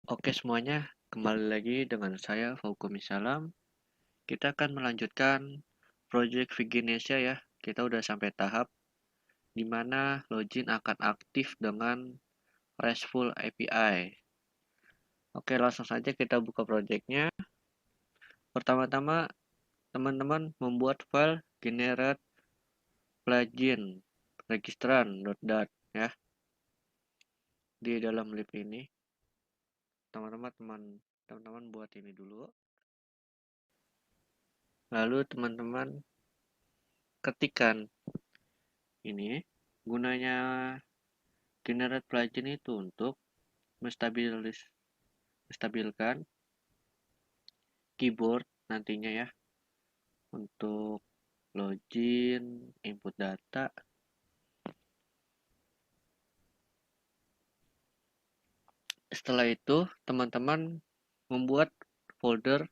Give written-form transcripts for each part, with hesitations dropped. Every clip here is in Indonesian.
Oke semuanya, kembali lagi dengan saya Faukumi Salam. Kita akan melanjutkan project Viginesia ya. Kita udah sampai tahap di mana login akan aktif dengan RESTful API. Oke, langsung saja kita buka projectnya. Pertama-tama, teman-teman membuat file generate plugin registran.dat ya di dalam lib ini. Teman-teman buat ini dulu. Lalu teman-teman ketikkan ini. Gunanya generate plugin itu untuk menstabilkan keyboard nantinya ya, untuk login, input data. Setelah itu teman-teman membuat folder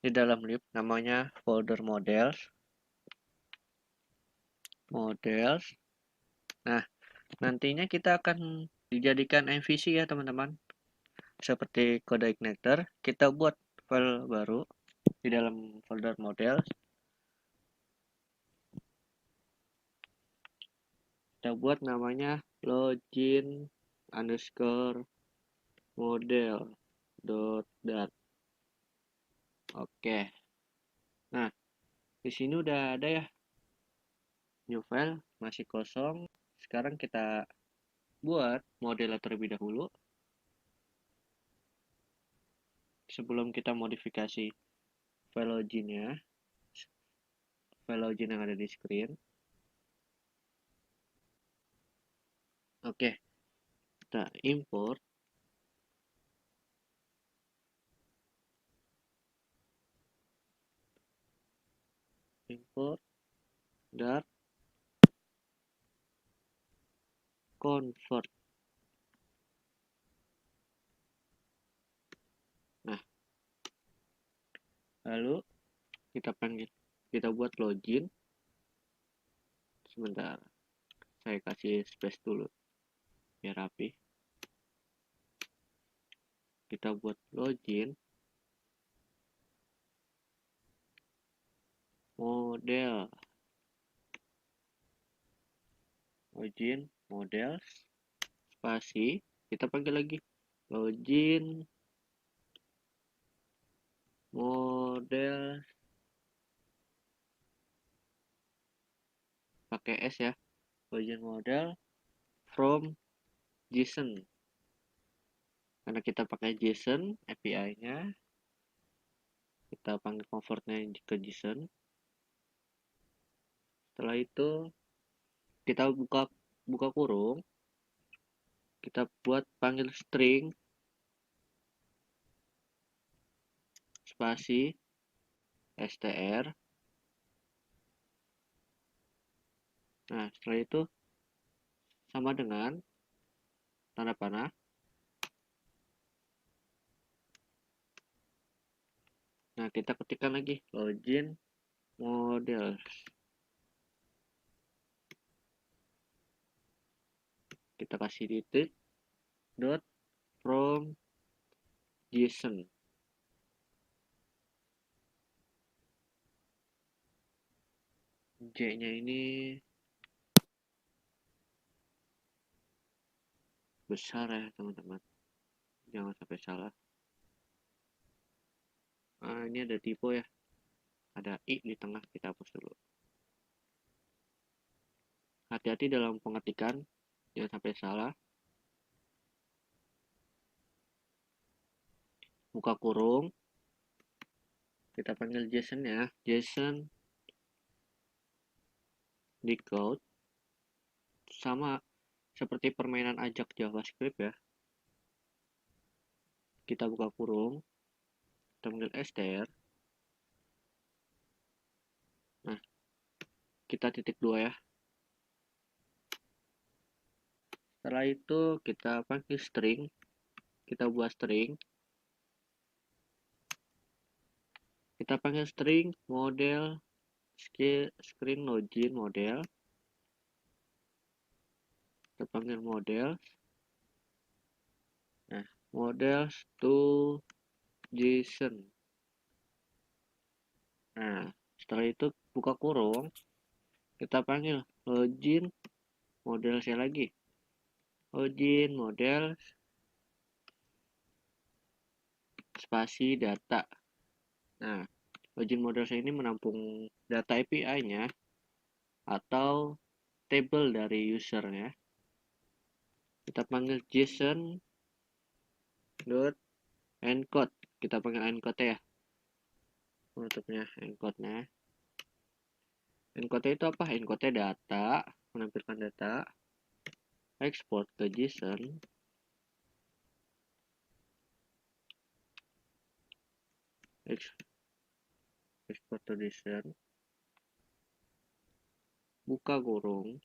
di dalam lib namanya folder models. Nah, nantinya kita akan dijadikan MVC ya teman-teman. Seperti kode igniter, kita buat file baru di dalam folder models. Kita buat namanya login underscore model.dat. Oke. Nah, di sini udah ada ya. New file masih kosong. Sekarang kita buat modelnya terlebih dahulu. Sebelum kita modifikasi file login yang ada di screen. Oke. Kita import dart convert. Nah, lalu kita buat login. Sebentar, saya kasih space dulu biar rapi. Kita buat login model spasi, kita panggil lagi login model pakai S ya, login model from JSON, karena kita pakai JSON API-nya, kita panggil convertnya ke JSON. Setelah itu kita buka kurung, kita buat panggil string spasi str. Nah, setelah itu sama dengan tanda panah. Nah, kita ketikkan lagi login models. Kita kasih titik dot from JSON. J-nya ini besar ya teman-teman, jangan sampai salah. Nah, ini ada typo ya, ada i di tengah, kita hapus dulu. Hati-hati dalam pengetikan, jangan sampai salah. Buka kurung, kita panggil JSON ya, JSON decode, sama seperti permainan ajak JavaScript ya. Kita buka kurung, kita panggil str. Nah, kita titik 2 ya. Setelah itu kita panggil string, kita buat string, kita panggil string model screen login model, kita panggil model. Nah, models to JSON. Nah, setelah itu buka kurung, kita panggil login modelsnya lagi. Login model spasi data. Nah, login modelsnya ini menampung data API-nya atau table dari usernya. Kita panggil JSON dot encode. Kita panggil encode ya. Penutupnya encode-nya. Encode itu apa? Encode data, menampilkan data, export ke JSON, export to JSON, buka kurung,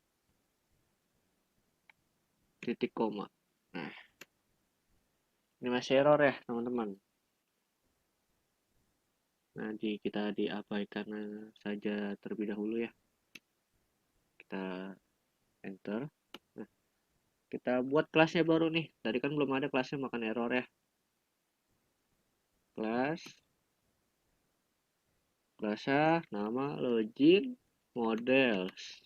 titik koma. Nah, ini masih error ya teman-teman. Nanti kita diabaikan saja terlebih dahulu ya. Kita enter. Nah, kita buat kelasnya baru nih. Tadi kan belum ada kelasnya, makan error ya. Kelasnya nama login models.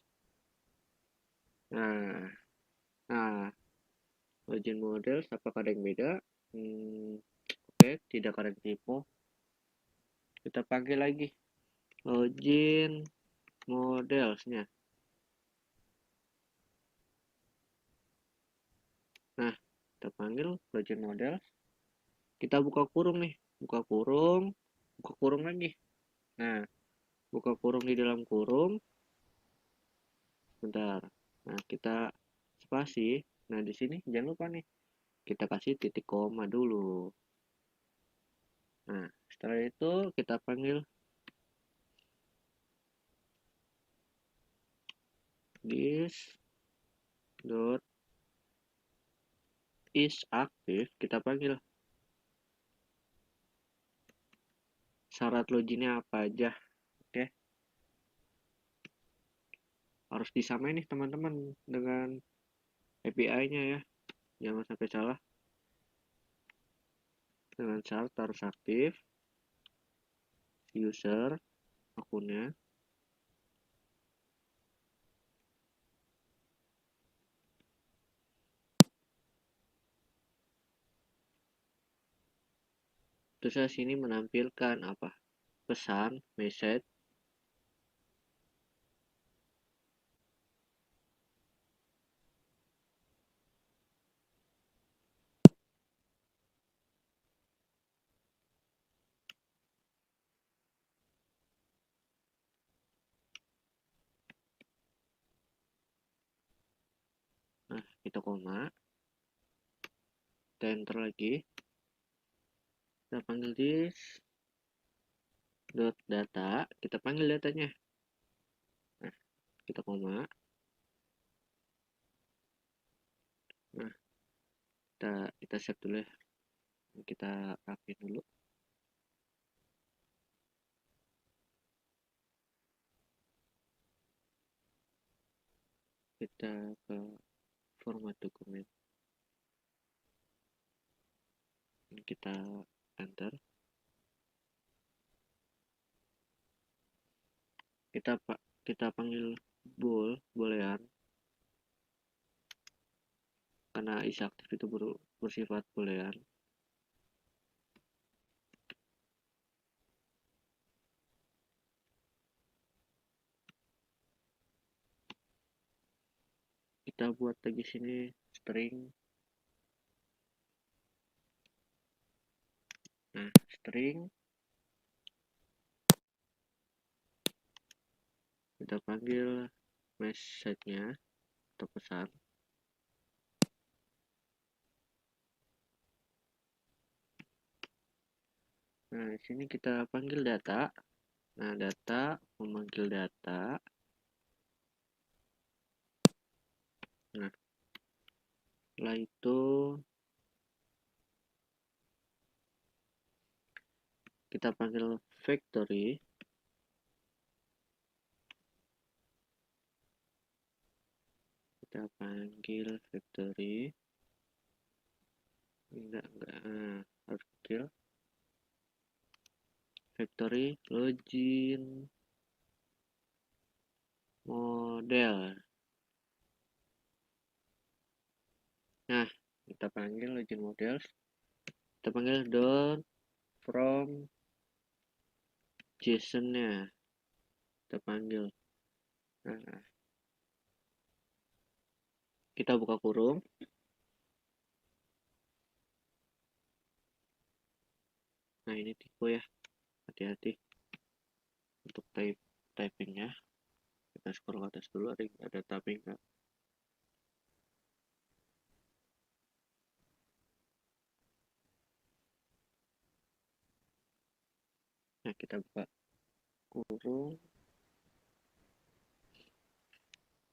Nah, login models apakah ada yang beda? Oke, tidak ada typo. Kita panggil lagi login modelsnya. Nah, kita panggil login models. Kita buka kurung nih, buka kurung lagi. Nah, buka kurung di dalam kurung. Bentar. Nah, kita spasi. Nah, di sini jangan lupa nih, kita kasih titik koma dulu. Nah, setelah itu kita panggil this dot is aktif. Kita panggil syarat loginnya apa aja. Oke, harus disamain nih teman-teman dengan API-nya ya, jangan sampai salah. Dengan syarat harus aktif user akunnya. Terus sini menampilkan apa? Pesan, message. Nah, kita koma. Kita enter lagi. Kita panggil this dot data. Kita panggil datanya. Nah, kita koma. Nah, kita save dulu ya. Kita rapiin dulu. Kita ke format dokumen. Kita enter. Kita panggil boolean karena is aktif itu bersifat boolean. Kita buat lagi sini string. Nah, string kita panggil message-nya atau pesan. Nah, di sini kita panggil data. Nah, data memanggil data. Nah, setelah itu kita panggil factory. Kita panggil factory. enggak harus kill factory login model. Nah, kita panggil login model, kita panggil dot from JSON-nya, kita panggil. Nah, kita buka kurung. Nah, ini tipe ya, hati-hati untuk typingnya. Kita scroll ke atas dulu, ada typing kan. Nah, kita buka kurung,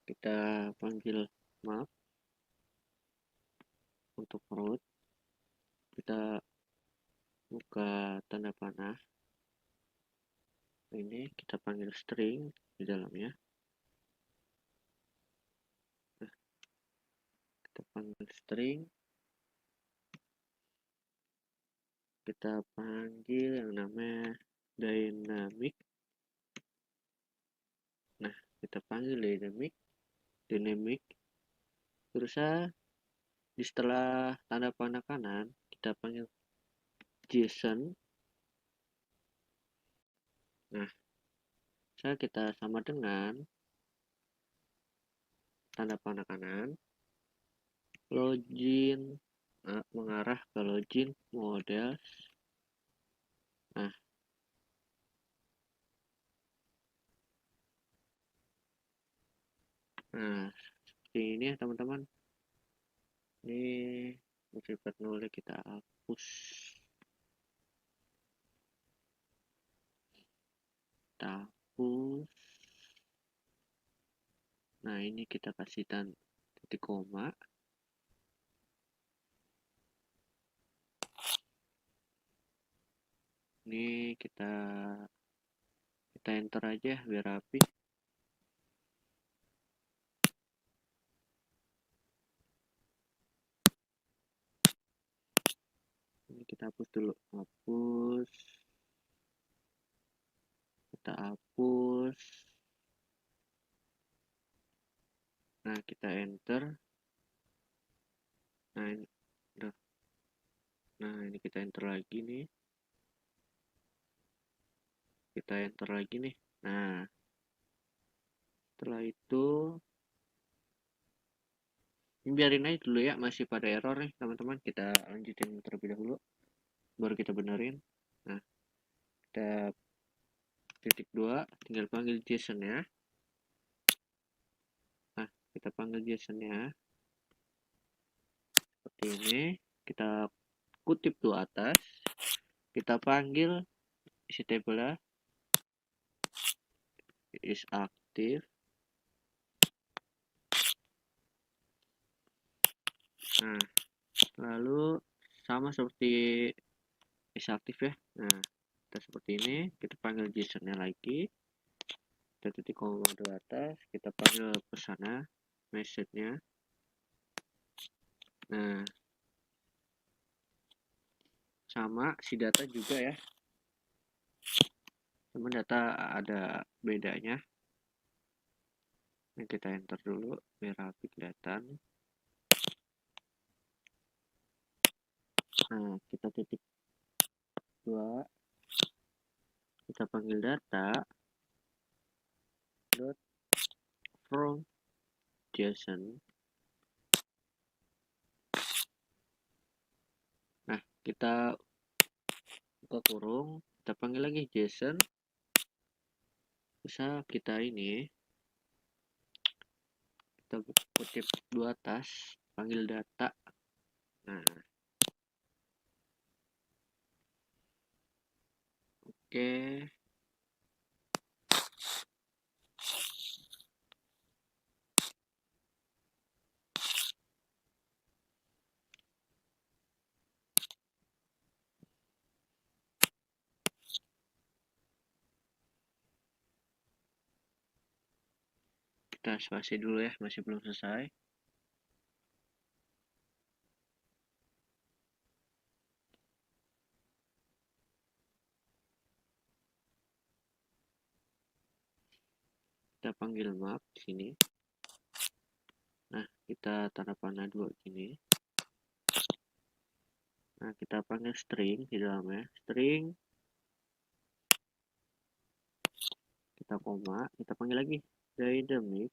kita panggil map untuk root, kita buka tanda panah, ini kita panggil string di dalamnya. Nah, kita panggil string, kita panggil yang namanya dynamic. Nah, kita panggil dynamic terus di setelah tanda panah kanan kita panggil JSON. Nah, kita sama dengan tanda panah kanan login, mengarah ke login model. Nah, seperti ini ya teman-teman. Ini sifat nulis kita hapus. Nah, ini kita kasih titik koma. Ini kita enter aja biar rapi. Ini kita hapus dulu, kita hapus. Nah, kita enter. Nah, ini udah. Nah, ini kita enter lagi nih. Kita enter lagi nih. Nah, setelah itu ini biarin aja dulu ya, masih pada error nih teman-teman. Kita lanjutin terlebih dahulu, baru kita benerin. Nah, kita titik 2, tinggal panggil JSON-nya. Nah, kita panggil JSON-nya seperti ini. Kita kutip tuh atas, kita panggil isi tabelnya is active. Nah, lalu sama seperti is active ya. Nah, kita seperti ini, kita panggil JSON-nya lagi, kita titik koma di atas, kita panggil pesannya, message-nya. Nah, sama si data juga ya, teman, data ada bedanya. Nah, kita enter dulu biar rapi kelihatan. Nah, kita titik 2, kita panggil data dot from JSON. Nah, kita buka kurung, kita panggil lagi JSON. Bisa kita ini, kita kutip 2 atas, panggil data. Nah, oke. Kita spasi dulu ya, masih belum selesai. kita panggil map di sini. Nah, kita tanda panah 2 gini. Nah, kita panggil string di dalamnya. String. Kita koma, kita panggil lagi dynamic.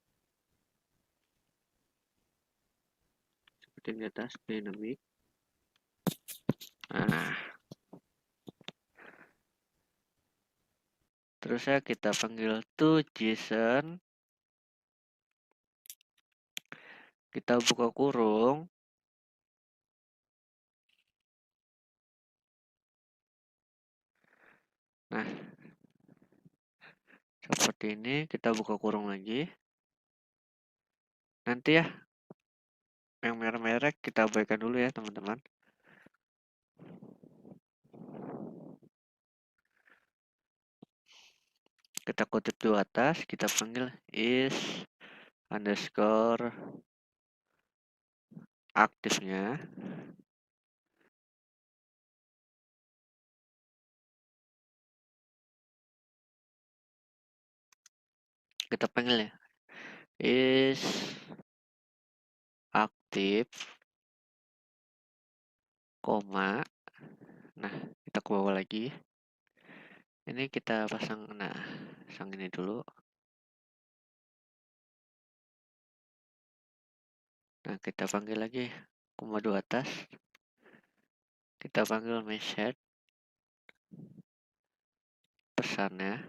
Seperti di atas, dynamic. Nah, terus ya kita panggil to JSON. Kita buka kurung. Nah, seperti ini, kita buka kurung lagi. Nanti ya, yang merek-merek kita abaikan dulu ya teman-teman. Kita kutip di atas, kita panggil is underscore aktifnya. Kita panggil ya, is aktif, koma. Nah, kita ke bawah lagi. Ini kita pasang, nah, pasang ini dulu. Nah, kita panggil lagi koma 2 atas. Kita panggil message pesannya.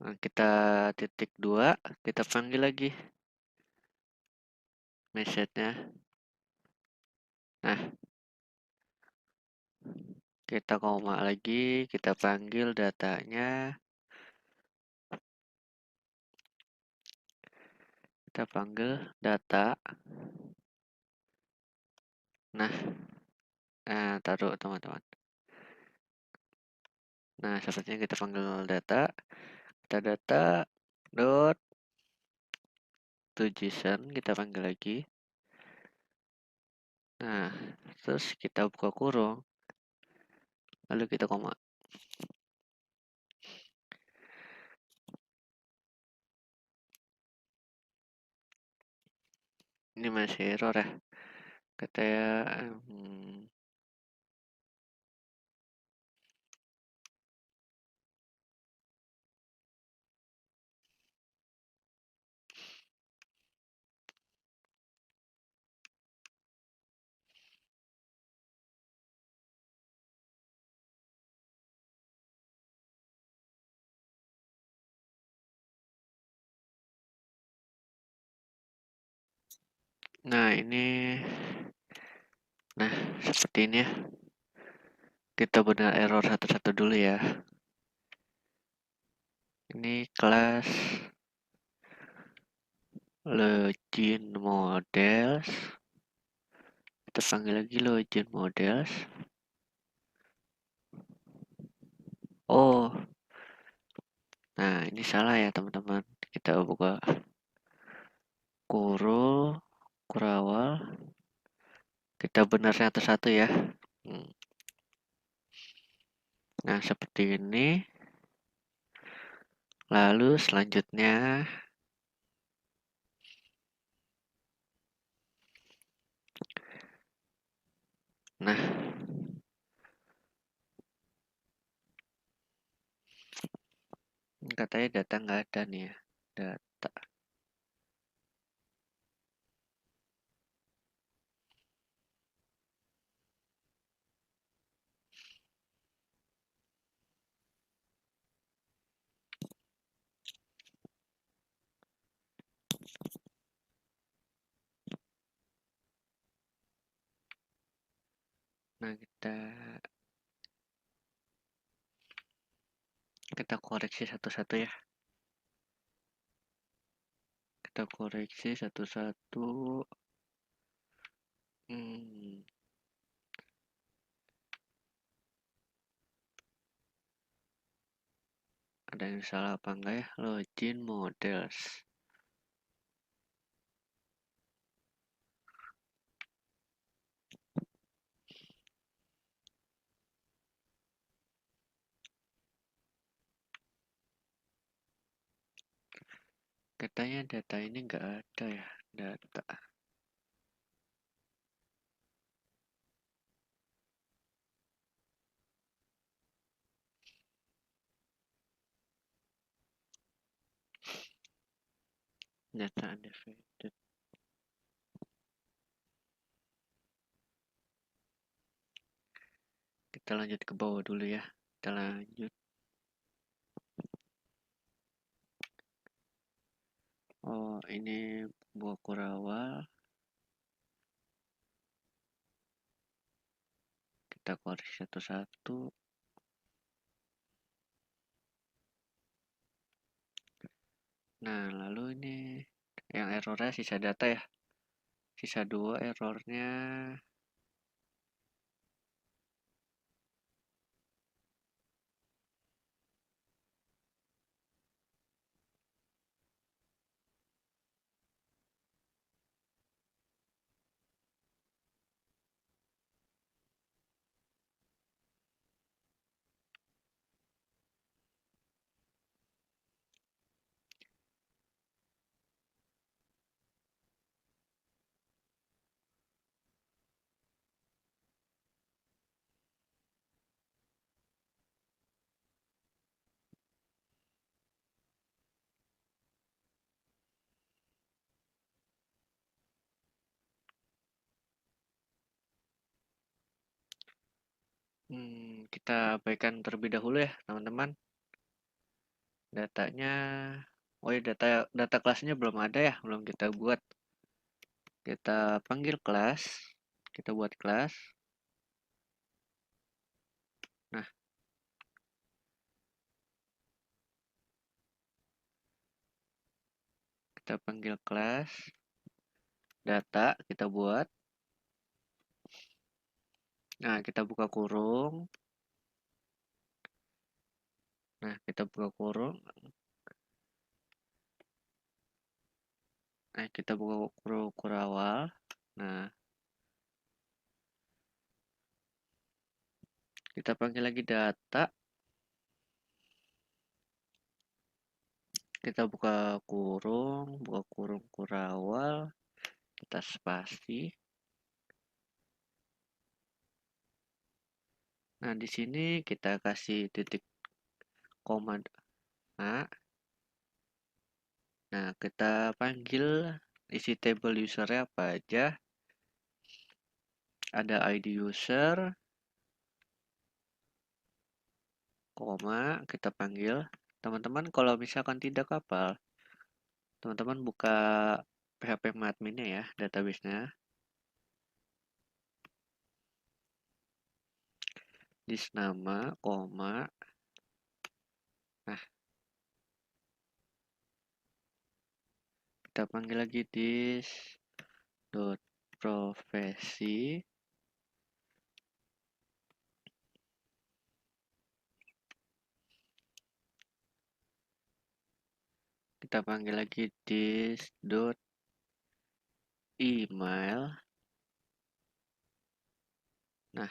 Nah, kita titik 2, kita panggil lagi message-nya. Nah, kita koma lagi, kita panggil datanya. Kita panggil data. Nah, taruh teman-teman. Nah, sepertinya kita panggil data. Kita data dot to JSON, kita panggil lagi. Nah, terus kita buka kurung. Lalu kita koma. Ini masih error ya. Kata ya, nah ini, nah seperti ini ya. Kita benar error satu-satu dulu ya. Ini kelas login models. Kita panggil lagi login models. Oh, nah ini salah ya teman-teman. Kita buka kurawal. Kita benar satu-satu ya. Nah seperti ini. Lalu selanjutnya, nah katanya data nggak ada nih ya, data. Nah kita koreksi satu-satu ya. Kita koreksi satu-satu. Ada yang salah apa enggak ya? Login models. Katanya data ini nggak ada ya, data. Data undivided. Kita lanjut ke bawah dulu ya. Kita lanjut. Oh, ini buah kurawal. Kita koreksi satu-satu. Nah, lalu ini yang errornya sisa data ya. Sisa 2 errornya. Kita abaikan terlebih dahulu ya, teman-teman. Datanya, oh ya data kelasnya belum ada ya, belum kita buat. Kita panggil kelas, kita buat kelas. Nah, kita panggil kelas, data kita buat. Nah, kita buka kurung. Nah, kita buka kurung. Nah, kita buka kurung kurawal. Nah, kita panggil lagi data. Kita buka kurung kurawal. Kita spasi. Nah, di sini kita kasih titik koma A. Nah, kita panggil isi table usernya apa aja. Ada ID user, koma, kita panggil. Teman-teman kalau misalkan tidak hafal, teman-teman buka PHP adminnya ya, database-nya. Dis nama, koma. Nah, kita panggil lagi dis dot profesi. Kita panggil lagi dis dot email. Nah,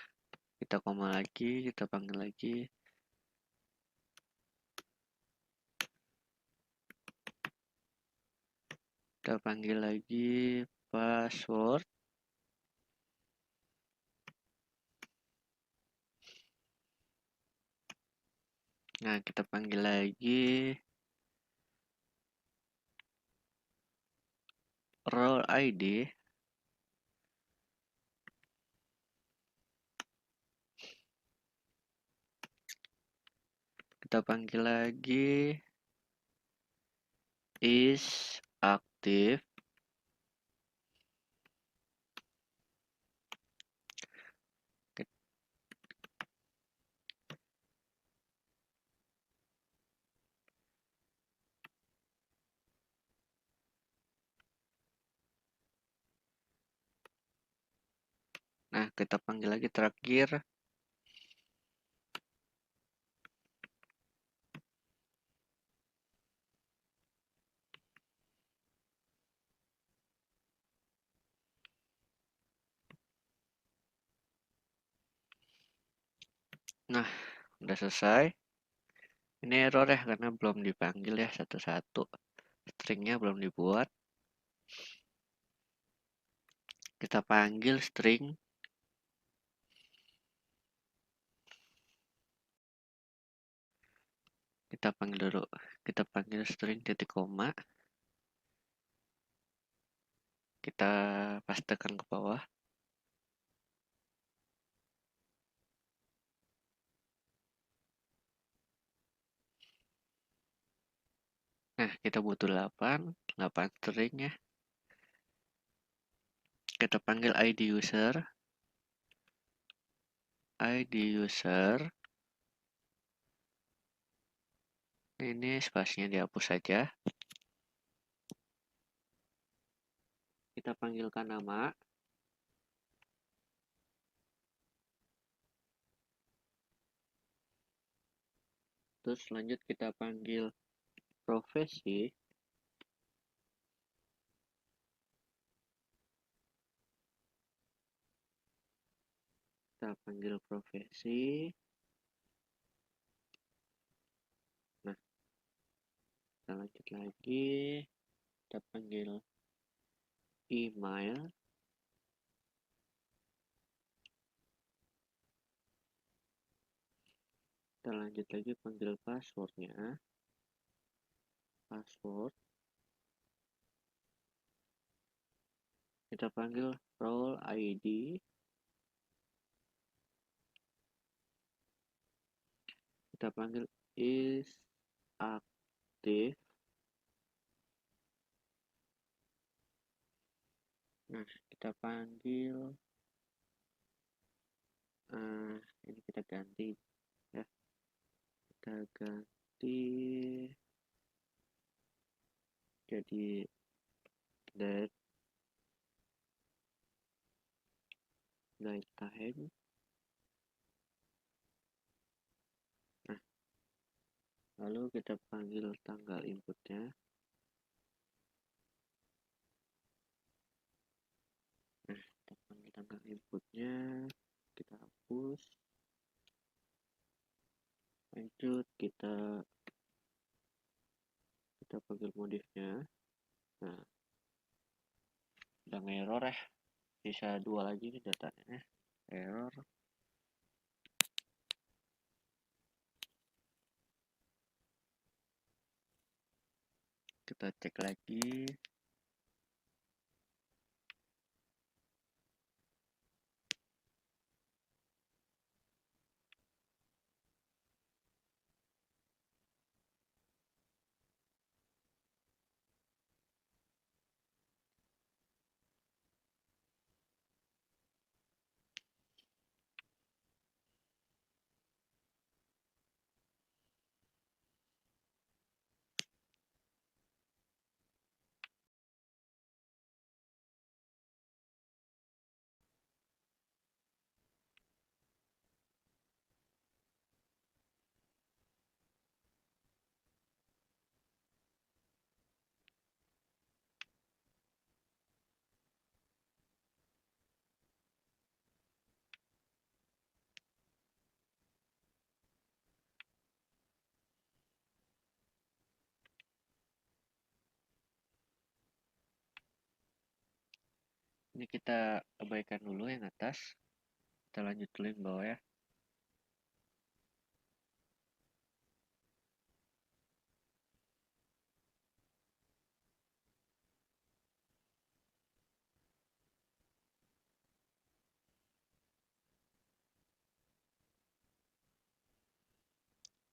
kita koma lagi, kita panggil lagi. Kita panggil lagi password. Nah, kita panggil lagi role ID. Kita panggil lagi is active. Nah, kita panggil lagi terakhir. Nah, udah selesai. Ini error ya karena belum dipanggil ya satu-satu. stringnya belum dibuat. Kita panggil string. Kita panggil dulu. Kita panggil string titik koma. Kita pastekan ke bawah. Nah, kita butuh 8 string ya. Kita panggil ID user. ID user. Ini spasinya dihapus saja. Kita panggilkan nama. Terus lanjut kita panggil profesi. Kita panggil profesi. Nah, kita lanjut lagi. Kita panggil email. Kita lanjut lagi panggil passwordnya. Password. Kita panggil role ID. Kita panggil is active. Nah, kita panggil ini kita ganti ya. Kita ganti jadi date time. Nah, lalu kita panggil tanggal inputnya. Nah, kita panggil tanggal inputnya. Kita hapus. Lanjut kita panggil modifnya. Nah, udah error ya. Bisa 2 lagi nih datanya. Error. Kita cek lagi. Ini kita abaikan dulu yang atas. Kita lanjut dulu yang bawah ya.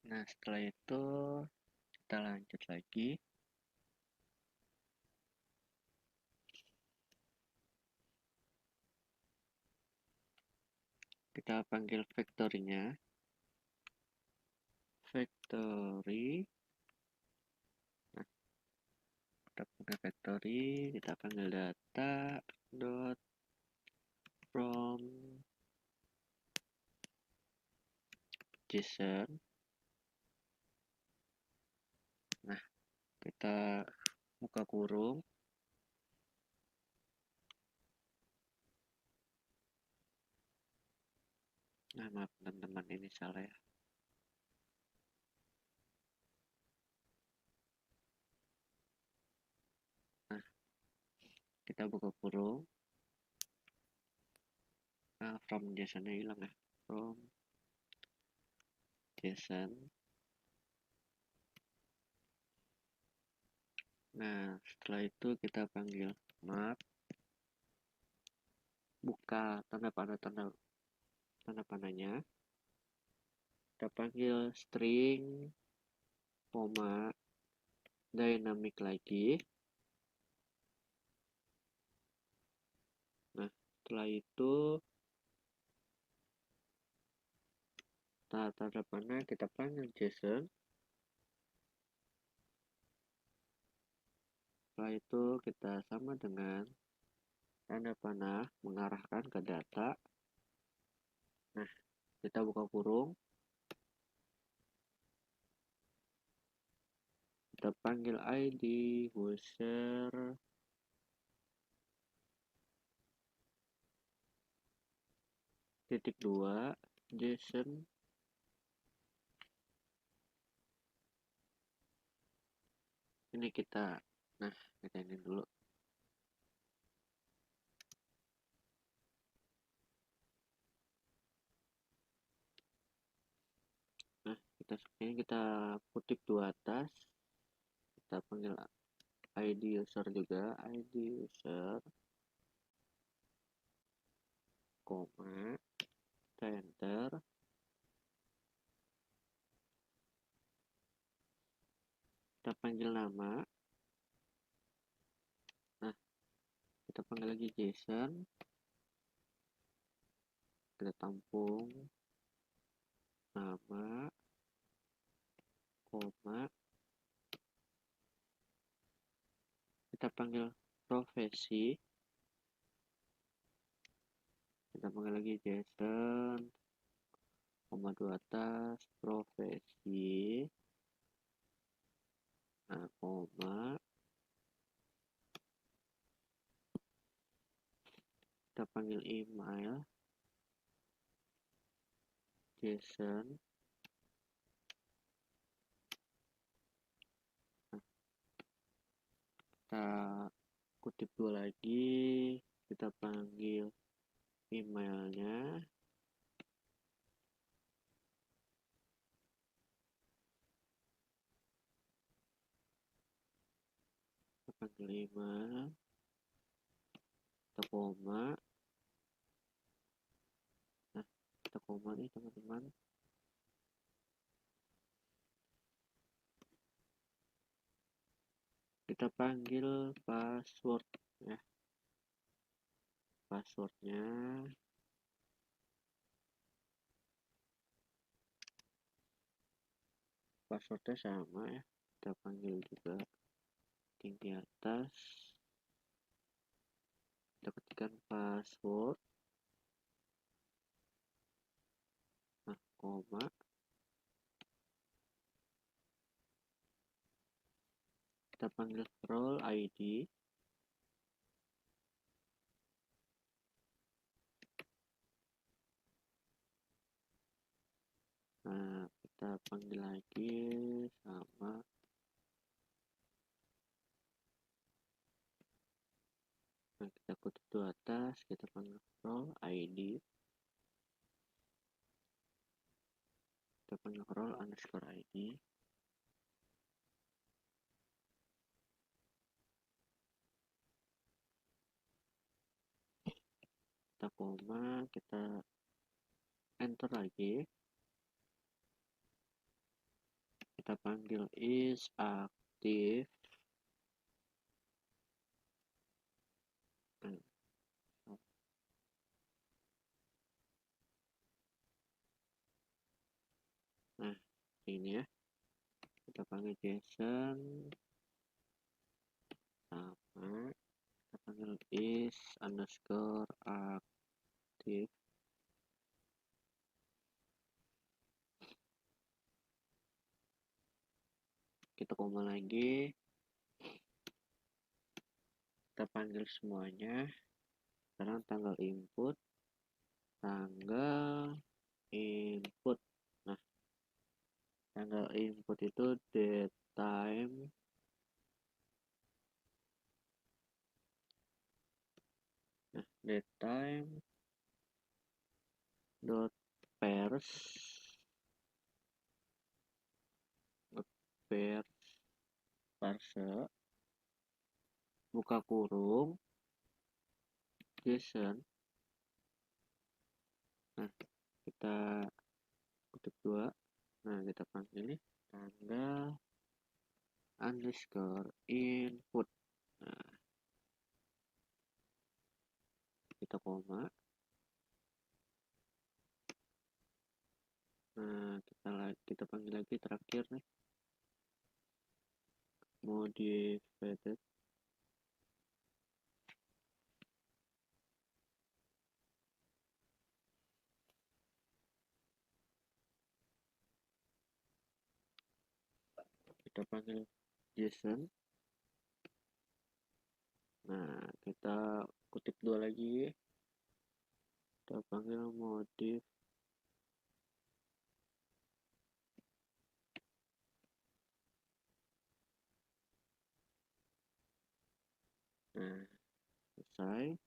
Nah, setelah itu kita lanjut lagi. Kita panggil factory-nya. Factory. Nah, kita panggil factory, kita panggil data dot from JSON. Nah, kita buka kurung. Nah, maaf teman-teman, ini salah ya. kita buka kurung. Nah, from JSON-nya hilang ya. From JSON. Nah, setelah itu kita panggil map. Buka tanda panahnya. Kita panggil string, koma, dynamic lagi. Nah, setelah itu tanda panah kita panggil JSON. Setelah itu kita sama dengan tanda panah mengarahkan ke data. Nah, kita buka kurung. Kita panggil ID user titik 2 JSON. Ini kita ini dulu. Nah, kita kutip dua atas. Kita panggil ID user juga, ID user, koma, kita enter. Kita panggil nama. Nah, kita panggil lagi JSON. Kita tampung nama, koma. Kita panggil profesi. Kita panggil lagi JSON, koma dua atas, profesi. Nah, koma. Kita panggil email, JSON. Nah, kita kutip dua lagi. Kita panggil emailnya. Kita panggil email. Kita koma. Nah, kita koma nih teman-teman. Kita panggil password ya. Passwordnya sama ya. Kita panggil juga tinggi atas. Kita ketikkan password. Nah, koma. Kita panggil role ID. Nah, kita panggil lagi sama. Nah, kita kutip di atas, kita panggil role ID. Kita panggil role underscore ID. Kita koma, kita enter lagi. Kita panggil is active. Nah, ini ya. Kita panggil JSON sama. Kita panggil is underscore active. Kita koma lagi. Kita panggil semuanya. Sekarang tanggal input. Tanggal input. Nah, tanggal input itu date time datetime dot pairs pairs parse buka kurung JSON. Nah, kita kutip dua. Nah, kita panggil ini tanggal underscore input. Nah, kita koma. Nah, kita panggil lagi terakhir nih, modified. Kita panggil JSON. Nah, kita kutip dua lagi, kita panggil modif. Nah, selesai.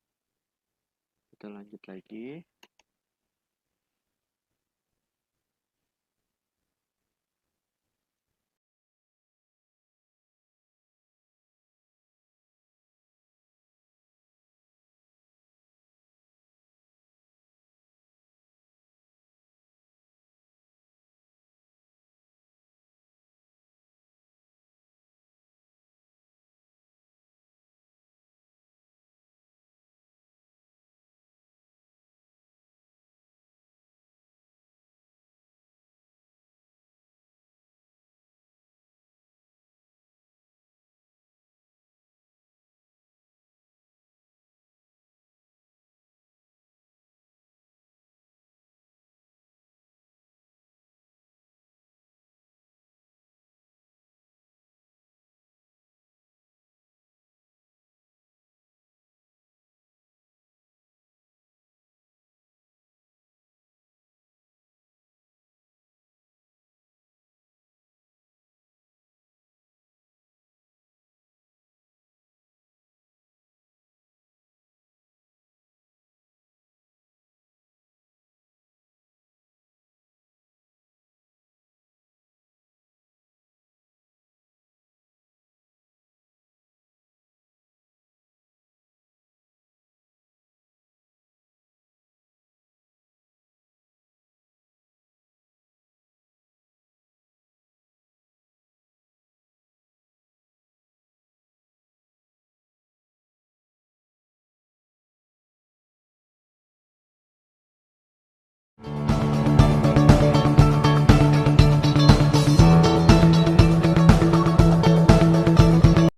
Kita lanjut lagi.